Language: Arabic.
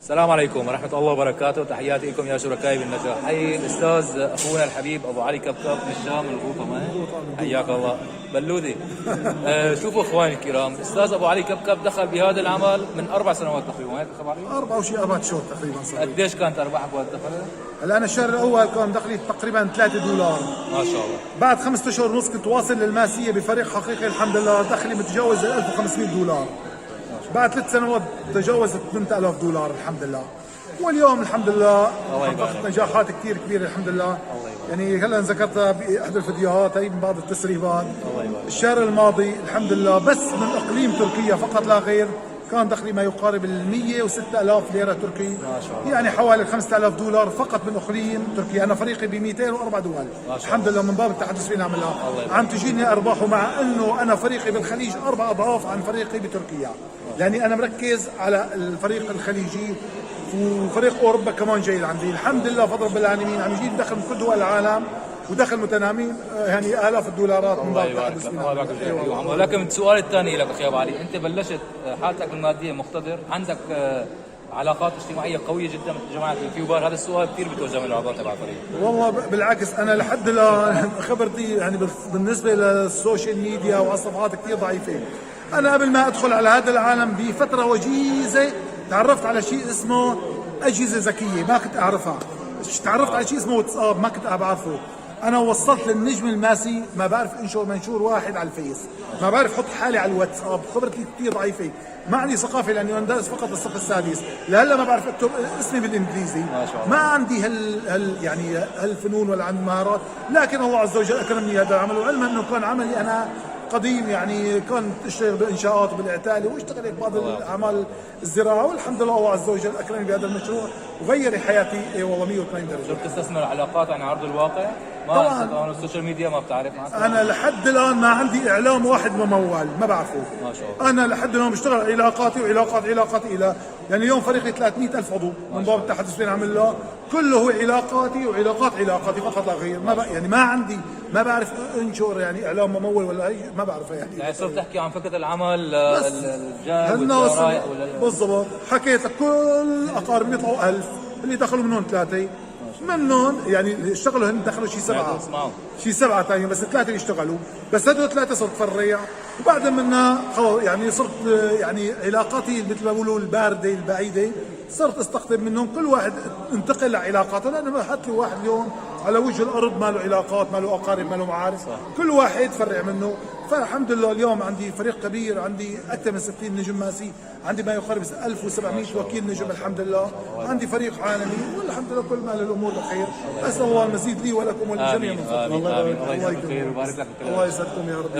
السلام عليكم ورحمة الله وبركاته، تحياتي لكم يا شركائي بالنجاح. حي الأستاذ أخونا الحبيب أبو علي كبكب من الشام من الغوطة معي. حياك الله بلودي. شوفوا إخواني الكرام، الأستاذ أبو علي كبكب دخل بهذا العمل من 4 سنوات تقريبا، هيك خبر علي؟ 4 شهور تقريبا صار. قديش كانت أرباحك وقت دخلت؟ هلا انا الشهر الاول كان دخلي تقريبا $3. ما شاء الله. بعد 5 اشهر ونص كنت واصل للماسيه بفريق حقيقي الحمد لله، دخلي متجاوز $1500. بعد 3 سنوات تجاوزت $8000 الحمد لله. واليوم الحمد لله حققت نجاحات كثير كبيره الحمد لله. يعني هلا ذكرتها باحدى الفيديوهات هي من بعض التسريبات. الشهر الماضي الحمد لله بس من اقليم تركيا فقط لا غير كان دخلي ما يقارب $106,000 تركي، ما شاء الله. يعني حوالي $5000 فقط من اقليم تركيا. انا فريقي ب 204 دول الحمد لله، من باب التحدث فينا عملها عم تجيني ارباح، مع انه انا فريقي بالخليج 4 أضعاف عن فريقي بتركيا. يعني انا مركز على الفريق الخليجي، وفريق اوروبا كمان جاي عندي الحمد لله فضل رب العالمين. عم يجي دخل من كل دول العالم ودخل متنامين يعني آلاف الدولارات من باب التحدث فينا. ولكن السؤال الثاني لك اخي ابو علي، انت بلشت حالتك الماديه مقتدر، عندك علاقات اجتماعيه قويه جدا مثل جماعه اليوتيوبر، هذا السؤال كثير بتوجه من الاعضاء تبع الفريق. والله بالعكس انا لحد الان خبرتي يعني بالنسبه للسوشيال ميديا والصفحات كثير ضعيفه. انا قبل ما ادخل على هذا العالم بفتره وجيزه تعرفت على شيء اسمه اجهزه ذكيه، ما كنت اعرفها. تعرفت على شيء اسمه واتساب، ما كنت بعرفه. انا وصلت للنجم الماسي، ما بعرف انشر منشور واحد على الفيس، ما بعرف احط حالي على الواتساب. خبرتي كثير ضعيفه، ما عندي ثقافه لاني انا دارس فقط الصف السادس، لهلا ما بعرف اكتب اسمي بالانجليزي، ما عندي يعني هالفنون ولا عندي مهارات. لكن الله عز وجل اكرمني هذا العمل، وعلما انه كان عملي انا قديم، يعني كنت اشتغل بالانشاءات وبالاعتالي واشتغل هيك بعض الاعمال الزراعه، والحمد لله الله عز وجل اكرمني بهذا المشروع وغير حياتي والله 180 درجه. شو بتستثمر العلاقات عن ارض الواقع؟ طبعا السوشيال ميديا ما بتعرف معك. انا لحد الان ما عندي اعلام واحد ممول ما بعرفه. ما شاء الله. انا لحد الان بشتغل علاقاتي علاقاتي الى يعني اليوم فريقي 300,000 عضو من باب التحدث فينا عم الله، كله هو علاقاتي علاقاتي فقط لا غير. ما يعني ما عندي، ما بعرف انشر يعني اعلام ممول ولا اي، ما بعرفه يعني صرت تحكي عن فكره العمل الجاد والجراء بالضبط. حكيت لك كل اقاربي بيطلعوا 1000 اللي دخلوا منهم 3 منهم يعني اشتغلوا، هن دخلوا شي 7 ثانيين، بس 3 اللي اشتغلوا، بس هدول 3 صرت فريع. وبعد منها خلص يعني صرت يعني علاقاتي مثل ما بيقولوا البارده البعيده صرت استقطب منهم، كل واحد انتقل لعلاقاته، لانه ما حط لي واحد اليوم على وجه الارض ما له علاقات، ما له اقارب، ما له معارف، كل واحد فرع منه. فالحمد لله اليوم عندي فريق كبير، عندي اكثر من 60 نجم ماسي، عندي ما يقارب 1700 وكيل نجم الحمد لله، عندي فريق عالمي والحمد لله كل ما للامور بخير. اسال الله المزيد لي ولكم وللجميع من فضله. الله يبارك لك. الله يسعدكم يا رب.